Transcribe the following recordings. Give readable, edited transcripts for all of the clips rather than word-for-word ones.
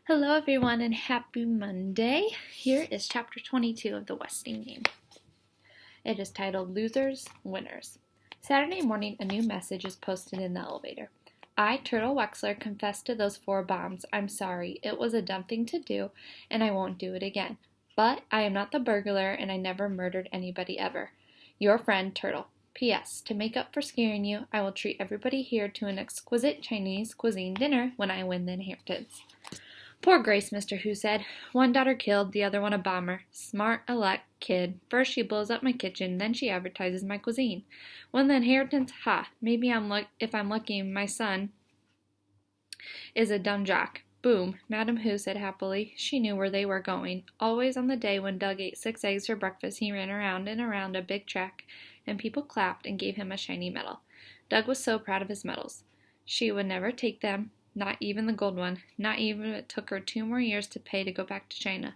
Hello, everyone, and happy Monday. Here is chapter 22 of the Westing game. It is titled Losers, Winners. Saturday morning, a new message is posted in the elevator. I, Turtle Wexler, confess to those 4 bombs. I'm sorry. It was a dumb thing to do, and I won't do it again. But I am not the burglar, and I never murdered anybody ever. Your friend, Turtle. P.S. To make up for scaring you, I will treat everybody here to an exquisite Chinese cuisine dinner when I win the inheritance. Poor Grace, Mr. Hu said. One daughter killed, the other one a bomber. Smart, elect kid. First she blows up my kitchen, then she advertises my cuisine. Won the inheritance? Ha! Maybe if I'm lucky, my son is a dumb jock. Boom, Madam Hu said happily. She knew where they were going. Always on the day when Doug ate 6 eggs for breakfast, he ran around and around a big track, and people clapped and gave him a shiny medal. Doug was so proud of his medals. She would never take them. Not even the gold one. Not even if it took her 2 more years to pay to go back to China.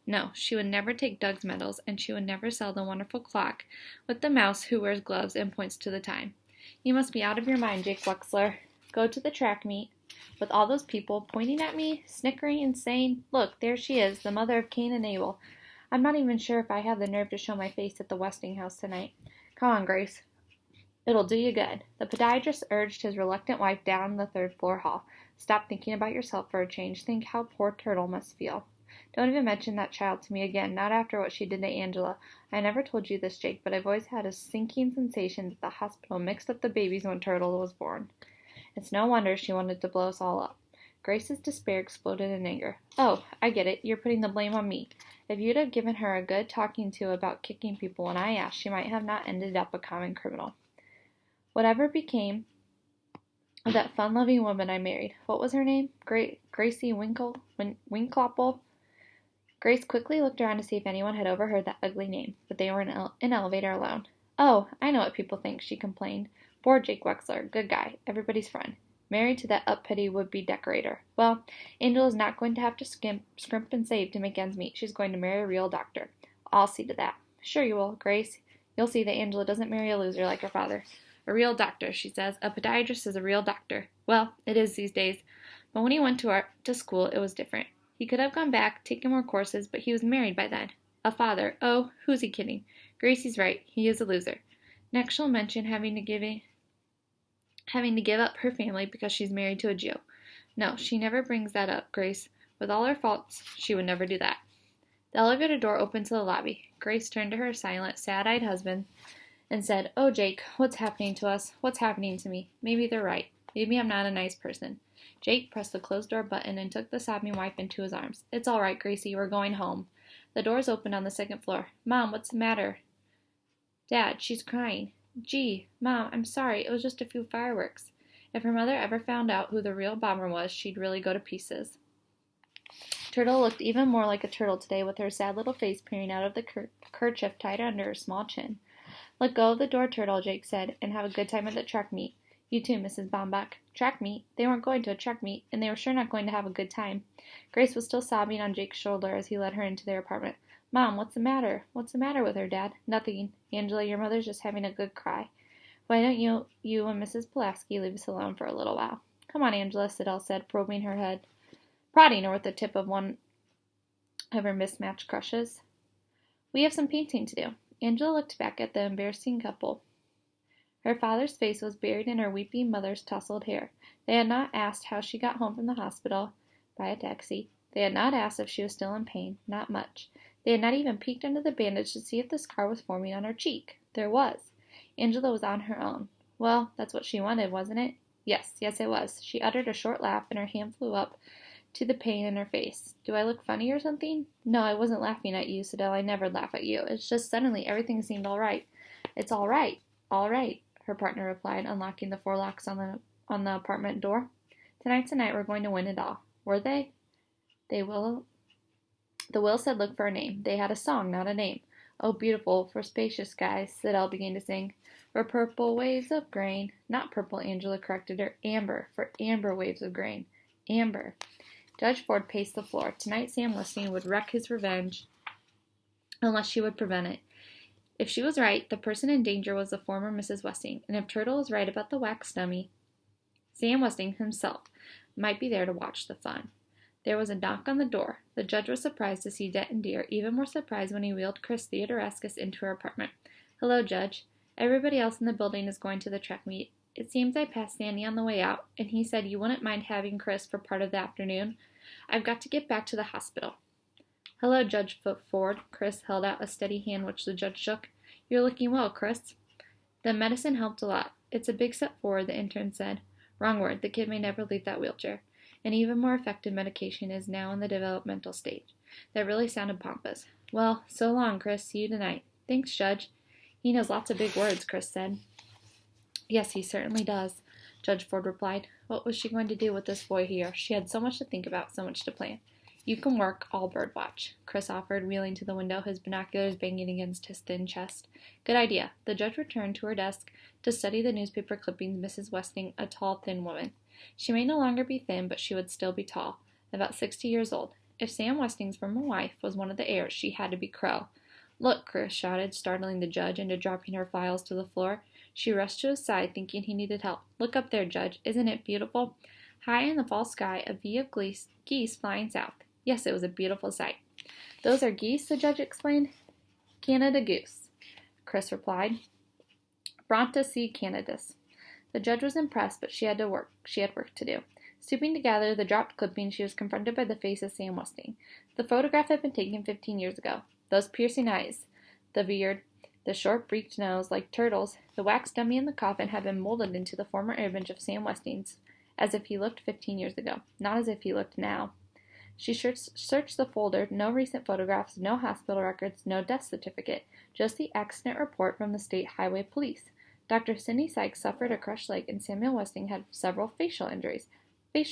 No, she would never take Doug's medals, and she would never sell the wonderful clock with the mouse who wears gloves and points to the time. You must be out of your mind, Jake Wexler. Go to the track meet with all those people pointing at me, snickering and saying, Look, there she is, the mother of Cain and Abel. I'm not even sure if I have the nerve to show my face at the Westinghouse tonight. Come on, Grace. It'll do you good. The podiatrist urged his reluctant wife down the 3rd-floor hall. Stop thinking about yourself for a change. Think how poor Turtle must feel. Don't even mention that child to me again, not after what she did to Angela. I never told you this, Jake, but I've always had a sinking sensation that the hospital mixed up the babies when Turtle was born. It's no wonder she wanted to blow us all up. Grace's despair exploded in anger. Oh, I get it. You're putting the blame on me. If you'd have given her a good talking to about kicking people when I asked, she might have not ended up a common criminal. Whatever became of that fun-loving woman I married? What was her name? Gracie Winklopple? Grace quickly looked around to see if anyone had overheard that ugly name, but they were in an elevator alone. Oh, I know what people think, she complained. Poor Jake Wexler, good guy, everybody's friend. Married to that uppity would-be decorator. Well, Angela's not going to have to scrimp and save to make ends meet. She's going to marry a real doctor. I'll see to that. Sure you will, Grace. You'll see that Angela doesn't marry a loser like her father. A real doctor, she says. A podiatrist is a real doctor. Well, it is these days. But when he went to school, it was different. He could have gone back, taken more courses, but he was married by then. A father. Oh, who's he kidding? Gracie's right. He is a loser. Next she'll mention having to give up her family because she's married to a Jew. No, she never brings that up, Grace. With all her faults, she would never do that. The elevator door opened to the lobby. Grace turned to her silent, sad-eyed husband and said, Oh, Jake, what's happening to us? What's happening to me? Maybe they're right. Maybe I'm not a nice person. Jake pressed the closed door button and took the sobbing wife into his arms. It's all right, Gracie. We're going home. The doors opened on the 2nd floor. Mom, what's the matter? Dad, she's crying. Gee, Mom, I'm sorry. It was just a few fireworks. If her mother ever found out who the real bomber was, she'd really go to pieces. Turtle looked even more like a turtle today with her sad little face peering out of the kerchief tied under her small chin. Let go of the door, Turtle, Jake said, and have a good time at the track meet. You too, Mrs. Baumbach. Track meet? They weren't going to a track meet, and they were sure not going to have a good time. Grace was still sobbing on Jake's shoulder as he led her into their apartment. Mom, what's the matter? What's the matter with her, Dad? Nothing. Angela, your mother's just having a good cry. Why don't you and Mrs. Pulaski leave us alone for a little while? Come on, Angela, Siddell said, prodding her with the tip of one of her mismatched crushes. We have some painting to do. Angela looked back at the embarrassing couple. Her father's face was buried in her weeping mother's tousled hair. They had not asked how she got home from the hospital by a taxi. They had not asked if she was still in pain. Not much. They had not even peeked under the bandage to see if the scar was forming on her cheek. There was. Angela was on her own. Well, that's what she wanted, wasn't it? Yes, it was. She uttered a short laugh, and her hand flew up to the pain in her face. Do I look funny or something? No, I wasn't laughing at you, Siddell. I never laugh at you. It's just suddenly everything seemed all right. It's all right. All right, her partner replied, unlocking the 4 locks on the apartment door. Tonight's the night we're going to win it all. Were they? The will said look for a name. They had a song, not a name. Oh, beautiful, for spacious skies, Siddell began to sing. For purple waves of grain. Not purple, Angela corrected her. Amber, for amber waves of grain. Amber. Judge Ford paced the floor. Tonight Sam Westing would wreak his revenge unless she would prevent it. If she was right, the person in danger was the former Mrs. Westing, and if Turtle was right about the wax dummy, Sam Westing himself might be there to watch the fun. There was a knock on the door. The judge was surprised to see Denton Deer, even more surprised when he wheeled Chris Theodorescus into her apartment. "Hello, Judge. Everybody else in the building is going to the track meet. It seems I passed Sandy on the way out, and he said you wouldn't mind having Chris for part of the afternoon. I've got to get back to the hospital." "Hello, Judge Ford." Chris held out a steady hand which the judge shook. "You're looking well, Chris." "The medicine helped a lot. It's a big step forward," the intern said. "Wrong word. The kid may never leave that wheelchair. An even more effective medication is now in the developmental stage." That really sounded pompous. "Well, so long, Chris. See you tonight." "Thanks, Judge." "He knows lots of big words," Chris said. "Yes, he certainly does," Judge Ford replied. What was she going to do with this boy here? She had so much to think about, so much to plan. "You can work, I'll birdwatch," Chris offered, wheeling to the window, his binoculars banging against his thin chest. "Good idea." The judge returned to her desk to study the newspaper clippings. Mrs. Westing, a tall, thin woman. She may no longer be thin, but she would still be tall, about 60 years old. If Sam Westing's former wife was one of the heirs, she had to be Crow. "Look," Chris shouted, startling the judge into dropping her files to the floor. She rushed to his side, thinking he needed help. "Look up there, Judge. Isn't it beautiful?" High in the fall sky, a V of geese flying south. Yes, it was a beautiful sight. "Those are geese," the judge explained. "Canada goose," Chris replied. "Bronta C. canadus." The judge was impressed, but she had work to do. Stooping to gather the dropped clippings, she was confronted by the face of Sam Westing. The photograph had been taken 15 years ago. Those piercing eyes, the beard, the short beaked nose, like turtles, the wax dummy in the coffin had been molded into the former image of Sam Westing's, as if he looked 15 years ago, not as if he looked now. She searched the folder. No recent photographs, no hospital records, no death certificate, just the accident report from the State Highway Police. Dr. Sidney Sykes suffered a crushed leg, and Samuel Westing had several facial injuries. It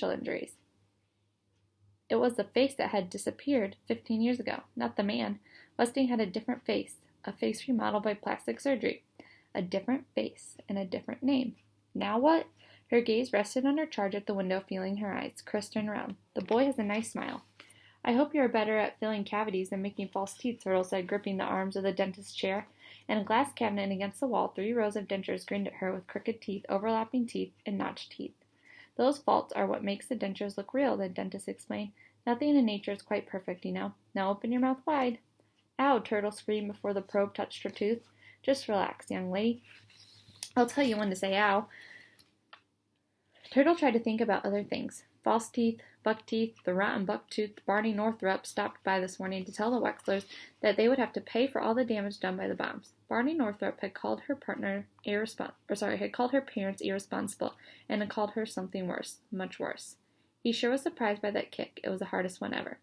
was the face that had disappeared 15 years ago, not the man. Westing had a different face, a face remodeled by plastic surgery. A different face and a different name. Now what? Her gaze rested on her charge at the window, feeling her eyes. Chris turned around. "The boy has a nice smile." "I hope you are better at filling cavities than making false teeth," Turtle said, gripping the arms of the dentist's chair. In a glass cabinet against the wall, 3 rows of dentures grinned at her with crooked teeth, overlapping teeth, and notched teeth. "Those faults are what makes the dentures look real," the dentist explained. "Nothing in nature is quite perfect, you know. Now open your mouth wide." "Ow!" Turtle screamed before the probe touched her tooth. "Just relax, young lady. I'll tell you when to say ow." Turtle tried to think about other things. False teeth, buck teeth, the rotten buck tooth. Barney Northrup stopped by this morning to tell the Wexlers that they would have to pay for all the damage done by the bombs. Barney Northrup had called her parents irresponsible, and had called her something worse, much worse. He sure was surprised by that kick. It was the hardest one ever.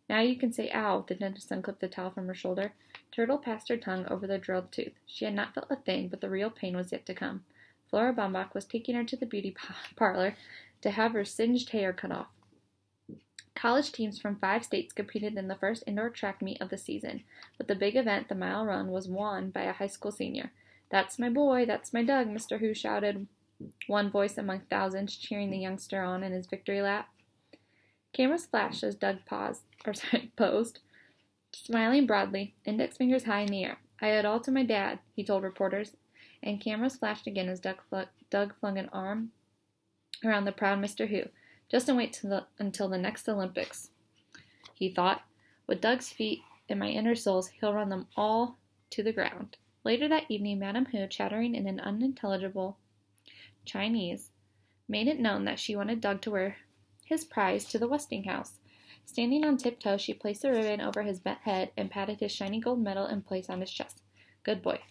"Now you can say ow." The dentist unclipped the towel from her shoulder. Turtle passed her tongue over the drilled tooth. She had not felt a thing, but the real pain was yet to come. Flora Baumbach was taking her to the beauty parlor to have her singed hair cut off. College teams from 5 states competed in the first indoor track meet of the season, but the big event, the mile run, was won by a high school senior. "That's my boy, that's my Doug," Mr. Hu shouted, one voice among thousands, cheering the youngster on in his victory lap. Cameras flashed as Doug posed, smiling broadly, index fingers high in the air. "I owe it all to my dad," he told reporters, and cameras flashed again as Doug flung an arm around the proud Mr. Hu. "Just wait until the next Olympics," he thought. "With Doug's feet in my inner soles, he'll run them all to the ground." Later that evening, Madame Hu, chattering in an unintelligible Chinese, made it known that she wanted Doug to wear his prize to the Westing house. Standing on tiptoe, she placed the ribbon over his bent head and patted his shiny gold medal in place on his chest. "Good boy,"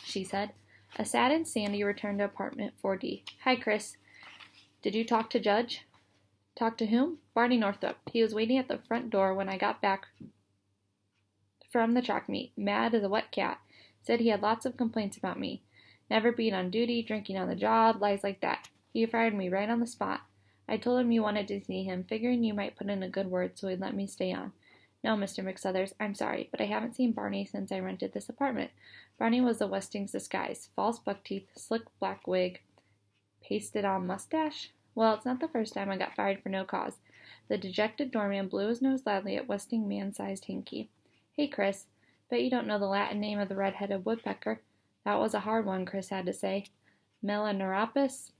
she said. A saddened Sandy returned to apartment 4D. "Hi, Chris. Did you talk to Judge?" "Talk to whom?" "Barney Northrup. He was waiting at the front door when I got back from the track meet. Mad as a wet cat. Said he had lots of complaints about me. Never being on duty, drinking on the job, lies like that. He fired me right on the spot. I told him you wanted to see him, figuring you might put in a good word so he'd let me stay on. No, Mr. McSuthers, I'm sorry, but I haven't seen Barney since I rented this apartment." Barney was the Westing's disguise. False buck teeth, slick black wig, pasted on mustache? Well, it's not the first time I got fired for no cause. The dejected doorman blew his nose loudly at Westing man-sized Hinky. "Hey, Chris, bet you don't know the Latin name of the red-headed woodpecker." That was a hard one, Chris had to say. "Melanoropus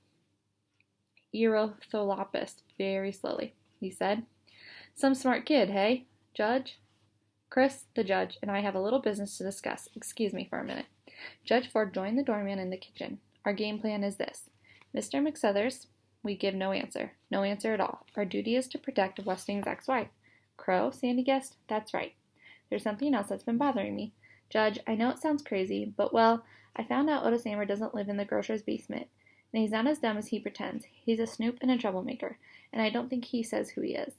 erythrolapis," very slowly. he said. Some smart kid, hey? Judge? Chris, the judge, and I have a little business to discuss. Excuse me for a minute. Judge Ford joined the doorman in the kitchen. Our game plan is this. Mr. McSuthers, we give no answer. No answer at all. Our duty is to protect Westing's ex-wife. Crow, Sandy guessed. That's right. There's something else that's been bothering me. Judge, I know it sounds crazy, but, well, I found out Otis Amber doesn't live in the grocer's basement, and he's not as dumb as he pretends. He's a snoop and a troublemaker, and I don't think he says who he is.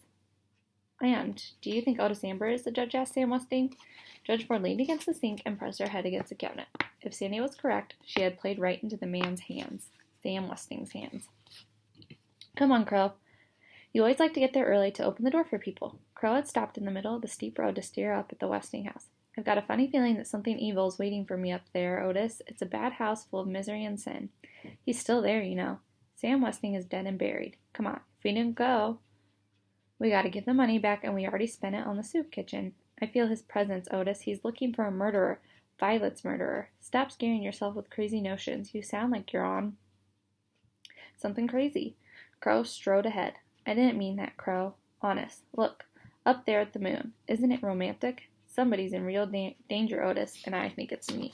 And, do you think Otis Amber is? The judge asked Sam Westing. Judge Ford leaned against the sink and pressed her head against the cabinet. If Sandy was correct, she had played right into the man's hands. Sam Westing's hands. Come on, Crow. You always like to get there early to open the door for people. Crow had stopped in the middle of the steep road to stare up at the Westing house. I've got a funny feeling that something evil is waiting for me up there, Otis. It's a bad house full of misery and sin. He's still there, you know. Sam Westing is dead and buried. Come on, if we didn't go, we got to give the money back, and we already spent it on the soup kitchen. I feel his presence, Otis. He's looking for a murderer. Violet's murderer. Stop scaring yourself with crazy notions. You sound like you're on something crazy. Crow strode ahead. I didn't mean that, Crow. Honest. Look, up there at the moon. Isn't it romantic? Somebody's in real danger, Otis, and I think it's me.